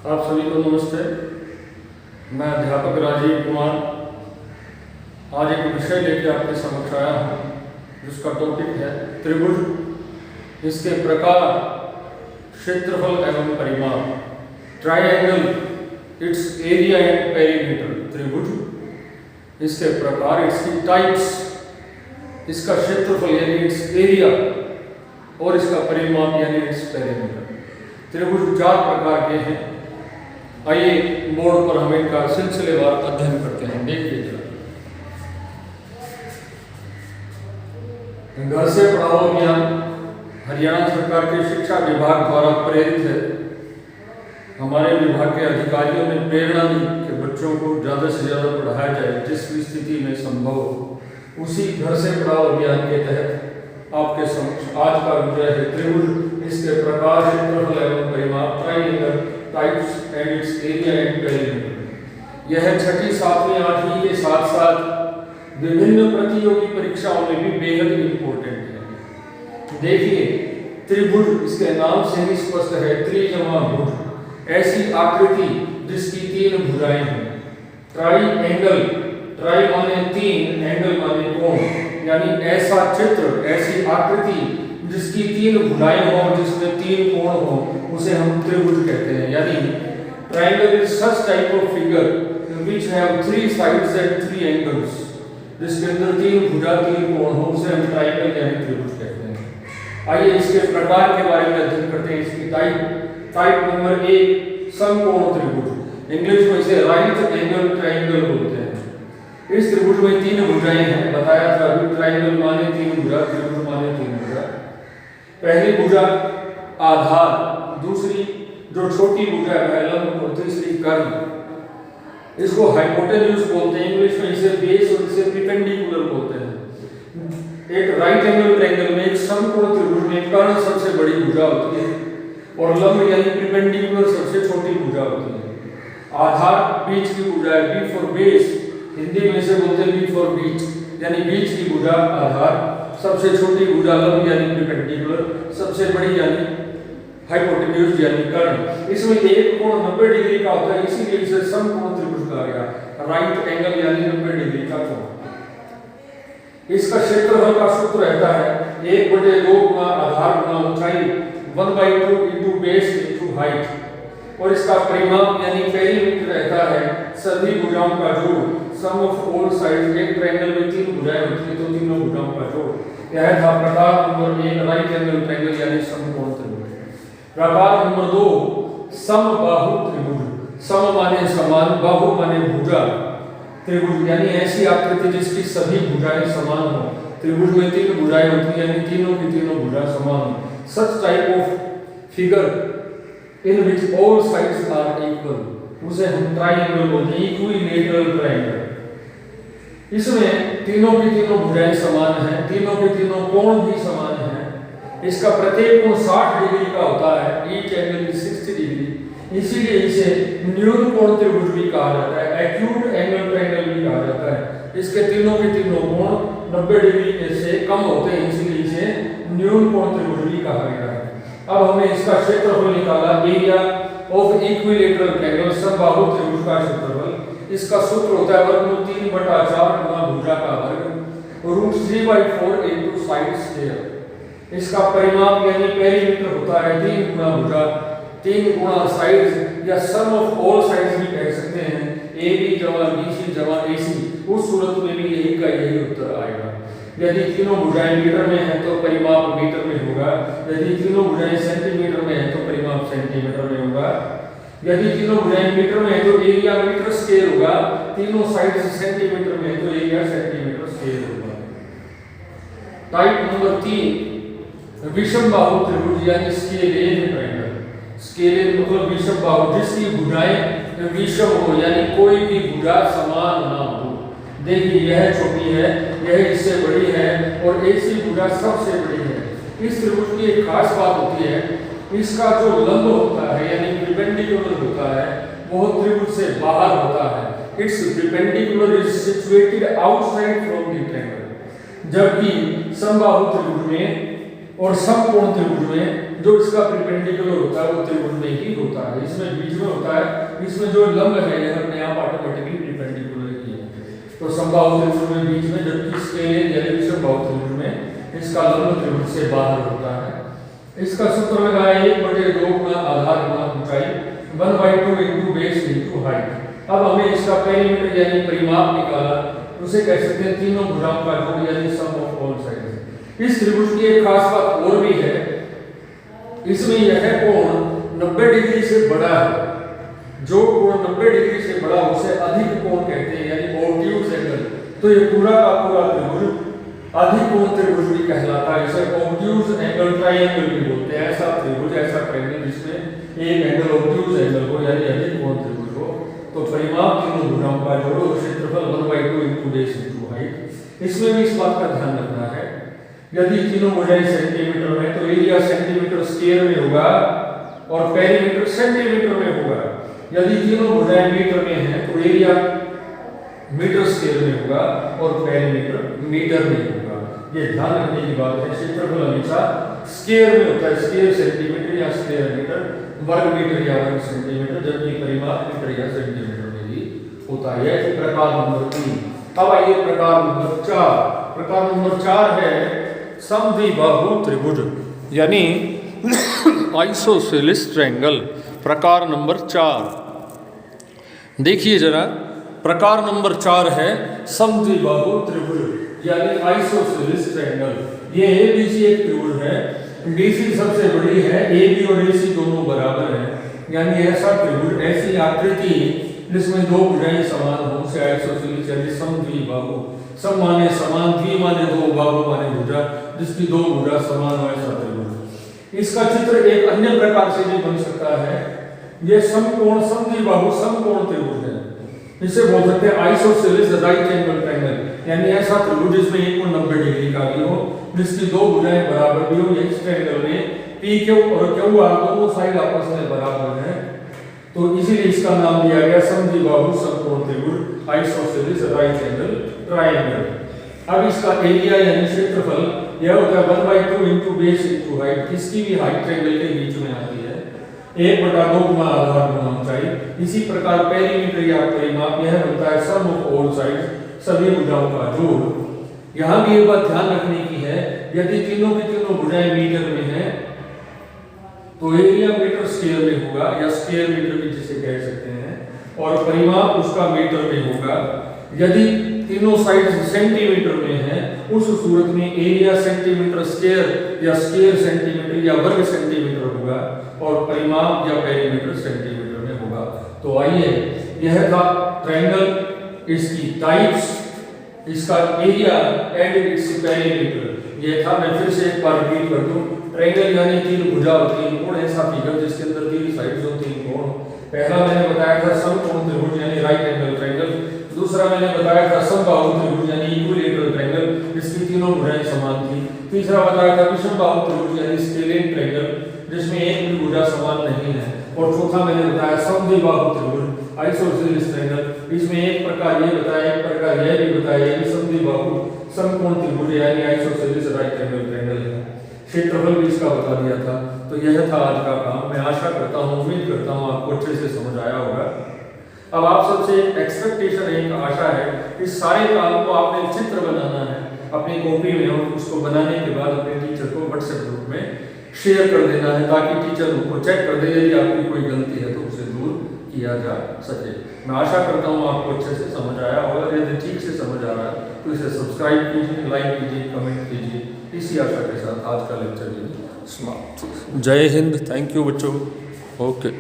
आप सभी को नमस्ते। मैं अध्यापक राजीव कुमार आज एक विषय लेके आपके समक्ष आया हूँ जिसका टॉपिक है त्रिभुज, इसके प्रकार, क्षेत्रफल एवं परिमाप। Triangle, it's area and perimeter. त्रिभुज, इसके प्रकार, इसकी टाइप्स, इसका क्षेत्रफल यानी इट्स एरिया और इसका परिमाप यानी इट्स पेरीमीटर। त्रिभुज 4 प्रकार के हैं। आइए बोर्ड पर हम इनका सिलसिलेवार अध्ययन करते हैं। देखिए जरा, घर से पढ़ाओ ज्ञान हरियाणा सरकार के शिक्षा विभाग द्वारा प्रेरित है। हमारे विभाग के अधिकारियों ने प्रेरणा दी कि बच्चों को ज़्यादा से ज़्यादा पढ़ाया जाए जिस भी स्थिति में संभव हो। उसी घर से पढ़ाओ अभियान के तहत आपके समक्ष आज का विषय है त्रिभुज, इसके प्रकार, क्षेत्रफल एवं परिमाप। Triangle, types and it's area and perimeter. यह 6ठी, 7वीं, 8वीं के साथ साथ विभिन्न प्रतियोगी परीक्षाओं में भी बेहद इंपॉर्टेंट है। देखिए, त्रिभुज इसके नाम से ही स्पष्ट है, त्रिजमाभुज, ऐसी आकृति जिसकी 3 भुजाएं हैं। ट्राइएंगल, ट्राई माने 3, एंगल माने कोण, यानी ऐसा चित्र, ऐसी आकृति जिसकी 3 भुजाएं हो, जिसमें 3 कोण हो, उसे हम त्रिभुज कहते हैं। यानी triangle is such type of figure which have 3 sides and 3 angles. जिसके अंदर 3 भुजा, 3 कोण हो, उसे हम ट्रायंगल यानी त्रिभुज कहते हैं। आइए इसके प्रकार के बारे में अध्ययन करते हैं। इसकी टाइप नंबर 1, समकोण त्रिभुज। इंग्लिश में इसे राइट एंगल ट्रायंगल बोलते हैं। इस त्रिभुज में 3 भुजाएं हैं। बताया था अभी, ट्रायंगल माने 3 भुजा, त्रिभुज माने 3 भुजा। पहली भुजा आधार, दूसरी जो छोटी भुजा है लंब, और तीसरी कर्ण। इसको हाइपोटेन्यूज बोलते हैं। इंग्लिश में इसे बेस और इसे परपेंडिकुलर बोलते हैं। एक राइट एंगल ट्रायंगल में, एक समकोण त्रिभुज में कर्ण सबसे बड़ी भुजा होती है और लंब यानी परपेंडिकुलर सबसे छोटी भुजा होती है। आधार बीच की भुजा है, बी फॉर बेस, हिंदी में इसे बोलते हैं बी फॉर बीच, यानी बीच की भुजा आधार। सबसे छोटी भुजा लंब यानी परपेंडिकुलर, सबसे बड़ी यानी हाइपोटेन्यूज यानी कर्ण। इसमें एक कोण 90 डिग्री का होता है, इसीलिए इसे समकोण त्रिभुज कहा गया। राइट एंगल यानी 90 डिग्री का कोण। इसका क्षेत्रफल का सूत्र रहता है 1/2 गुना आधार गुना ऊंचाई, 1/2 इंटू बेस इंटू हाइट। और इसका परिमाप यानी पेरीमीटर रहता है सभी भुजाओं का जोड़, सम ऑफ ऑल साइड्स। एक ट्रायंगल में 3 भुजाएं होती हैं तो तीनों भुजाओं का जोड़। यह था प्रकार नंबर 1, राइट एंगल ट्रायंगल यानी समकोण त्रिभुज। प्रकार नंबर 2, समबाहु त्रिभुज। सम माने समान, बाहु माने भुजा। त्रिभुज यानी ऐसी आकृति जिसकी सभी भुजाएं समान हो। त्रिभुज में 3 भुजाएं होती हैं, यानी तीनों की तीनों भुजा समान हो। Such type of figure in which all sides are equal, उसे हम ट्रायंगल बोलते हैं, इक्विलेटरल ट्रायंगल। इसमें तीनों की तीनों भुजाएं समान हैं, तीनों के तीनों कोण भी समान हैं। इसका प्रत्येक कोण 60 डिग्री का होता है, ईच एंगल इज 60 डिग्री। इसीलिए इसे न्यून कोण त्रिभुज भी कहा जाता है, एक्यूट एंगल ट्रायंगल भी कहा जाता है। इसके तीनों के तीनों कोण 90 डिग्री से कम होते हैं, इसीलिए इसे न्यून कोण त्रिभुज भी कहा गया है। अब हमने इसका क्षेत्रफल निकाला, एरिया ऑफ इक्विलेटरल ट्रायंगल, समबाहु त्रिभुज का क्षेत्रफल। इसका सूत्र होता है वर्गमूल 3/4 गुना भुजा का वर्ग, √3/4 इंटू साइड स्क्वायर। इसका परिमाप यानी पेरीमीटर होता है 3 गुना भुजा, 3 गुना साइड, या सम ऑफ ऑल साइड्स भी कह सकते हैं, AB जमा BC जमा AC। उस सूरत में भी यही का यही उत्तर आएगा। यदि तीनों भुजाएं मीटर में हैं तो परिमाप मीटर में होगा, यदि तीनों भुजाएं सेंटीमीटर में हैं तो परिमाप सेंटीमीटर में होगा, यदि तीनों भुजाएं मीटर में हैं तो एरिया मीटर स्क्वायर होगा, तीनों साइड सेंटीमीटर में हैं तो एरिया सेंटीमीटर स्क्वायर होगा। टाइप नंबर 3, विषमबाहु त्रिभुज यानी स्केलेन ट्रायंगल। स्केलेन मतलब विषमबाहु, जिसकी भुजाएं विषम हो, यानी कोई भी भुजा समान ना हो। देखिए, यह छोटी है, यह इससे बड़ी है और ऐसी भुजा सबसे बड़ी है। इस त्रिभुज की एक खास बात होती है, इसका जो लंब होता है यानी परपेंडिकुलर होता है, वो त्रिभुज से बाहर होता है। It's perpendicular is situated outside from the triangle. जबकि समबाहु त्रिभुज में और समकोण त्रिभुज में जो इसका परपेंडिकुलर होता है वो त्रिभुज में ही होता है, इसमें बीच में होता है, इसमें जो लंब है यह अपने आप ऑटोमेटिकली परपेंडिकुलर ही है। तो समबाहु त्रिभुज में बीच में, जबकि स्केलिन यानी विषमबाहु त्रिभुज में इसका लंब त्रिभुज से बाहर होता है। इसका सूत्र लगाया 1/2 गुना आधार गुना ऊंचाई 1/2 इंटू बेस इंटू हाइट। अब हमें इसका पेरीमीटर यानी परिमाप निकाला, उसे कह सकते हैं तीनों भुजाओं का जोड़ यानी सम ऑफ ऑल साइड्स। इस त्रिभुज की एक खास बात और भी है, इसमें यह कोण 90 डिग्री से बड़ा है। जो कोण 90 डिग्री से बड़ा उसे अधिक कोण कहते हैं यानी ऑब्ट्यूज एंगल। तो ये पूरा का पूरा त्रिभुज अधिक कोण त्रिभुज भी कहलाता है, इसे ऑब्ट्यूज एंगल ट्रायंगल भी बोलते हैं। ऐसा त्रिभुज, ऐसा ट्रायंगल जिसमें एक एंगल ऑब्ट्यूज एंगल हो यानी अधिक कोण त्रिभुज हो। तो परिमाप तीनों भुजाओं का जोड़ो, क्षेत्रफल 1/2 इंटू बेस इंटू हाइट। इसमें भी इस बात का ध्यान रखना है, यदि तीनों भुजाएं सेंटीमीटर में तो एरिया सेंटीमीटर स्क्वायर में होगा और पेरीमीटर सेंटीमीटर में होगा। यदि तीनों भुजाएं मीटर में हैं तो एरिया मीटर स्क्वायर में होगा और पेरीमीटर मीटर में होगा। ये ध्यान रखने की बात है। क्षेत्रफल हमेशा स्क्वायर में होता है, स्क्वायर सेंटीमीटर या स्क्वायर मीटर, वर्ग मीटर या वर्ग सेंटीमीटर, जबकि परिमाप मीटर या सेंटीमीटर में ही होता है। प्रकार नंबर 3। अब आइए प्रकार नंबर 4। प्रकार नंबर 4 है समद्विबाहु त्रिभुज यानी आइसोसेलेस ट्रायंगल। प्रकार नंबर 4 देखिए जरा, प्रकार नंबर 4 है समद्विबाहु त्रिभुज यानी आइसोसेलेस ट्रायंगल। ये एबीसी एक त्रिभुज है, बीसी सबसे बड़ी है, एबी और एसी दोनों बराबर हैं, यानी ऐसा त्रिभुज, ऐसी आकृति जिसमें दो भुजाएं समान हो उसे आइसोसेलेस यानी समद्विबाहु। सम माने समान, द्वि माने दो, बाहु माने भुजा, जिसकी दो भुजा समान हो ऐसा त्रिभुज। इसका चित्र एक अन्य प्रकार से भी बन सकता है। ये समकोण समद्विबाहु समकोण त्रिभुज है, इसे बोल सकते हैं आइसोसेलेस राइट एंगल ट्रायंगल यानी ऐसा त्रिभुज जिसमें एक कोण 90 डिग्री का भी हो, जिसकी दो भुजाएं बराबर भी हो। इस ट्रायंगल में पी क्यू और क्यू आर दोनों साइड आपस में बराबर हैं, तो इसीलिए इसका नाम दिया गया समद्विबाहु समकोण त्रिभुज आइसोसेलेस राइट एंगल ट्रायंगल। अब इसका एरिया यानी क्षेत्रफल यह होता है 1/2 इंटू बेस इंटू हाइट। इसकी भी हाइट ट्रायंगल के बीच में आती है, 1/2 गुना आधार गुना ऊंचाई। इसी प्रकार पेरीमीटर या परिमाप यह बनता है सम ऑफ ऑल साइड्स, सभी भुजाओं का जोड़। यहाँ भी एक बात ध्यान रखने की है, यदि तीनों की तीनों भुजाएं मीटर में हैं तो एरिया मीटर स्क्वायर में होगा या स्क्वायर मीटर भी जिसे कह सकते हैं, और परिमाप उसका मीटर में होगा। यदि तीनों साइड सेंटीमीटर में है उस सूरत में एरिया सेंटीमीटर स्क्वायर या स्क्वायर सेंटीमीटर या वर्ग सेंटीमीटर होगा और परिमाप या पेरीमीटर सेंटीमीटर में होगा। तो आइए, यह था ट्रायंगल, इसकी टाइप्स, इसका एरिया एंड इट्स पेरीमीटर। ये था, मैं फिर से एक बार रिपीट कर दूं, ट्रायंगल यानी तीन भुजा और तीन कोण, ऐसा फिगर जिसके अंदर तीन साइड्स और तीन कोण। पहला मैंने बताया था समकोण त्रिभुज यानी राइट एंगल ट्रायंगल। दूसरा मैंने बताया था समबाहु त्रिभुज यानी इक्विलेटरल ट्रायंगल, जिसकी तीनों भुजाएं समान थी। तीसरा बताया था विषमबाहु त्रिभुज यानी स्केलिन ट्रायंगल, जिसमें एक भी भुजा समान नहीं है। और चौथा मैंने बताया समद्विबाहु त्रिभुज आइसोसेलेस ट्रायंगल, इसमें एक प्रकार ये बताया, एक प्रकार यह भी बताया कि समद्विबाहु समकोण त्रिभुज यानी आइसोसेलेस राइट एंगल ट्रायंगल है। क्षेत्रफल भी इसका बता दिया था। तो यह था आज का काम। मैं आशा करता हूँ, उम्मीद करता हूँ आपको अच्छे से समझ आया होगा। अब आप सबसे एक एक्सपेक्टेशन है, एक आशा है, इस सारे काम को आपने चित्र बनाना है अपनी कॉपी में, और उसको बनाने के बाद अपने टीचर को व्हाट्सएप ग्रुप में शेयर कर देना है, ताकि टीचर उनको चेक कर दे, यदि आपकी कोई गलती है तो उसे दूर किया जा सके। मैं आशा करता हूँ आपको अच्छे से समझ आया होगा। यदि ठीक से समझ आ रहा है तो इसे सब्सक्राइब कीजिए, लाइक कीजिए, कमेंट कीजिए। इसी आशा के साथ आज का लेक्चर समाप्त। जय हिंद। थैंक यू बच्चों। ओके।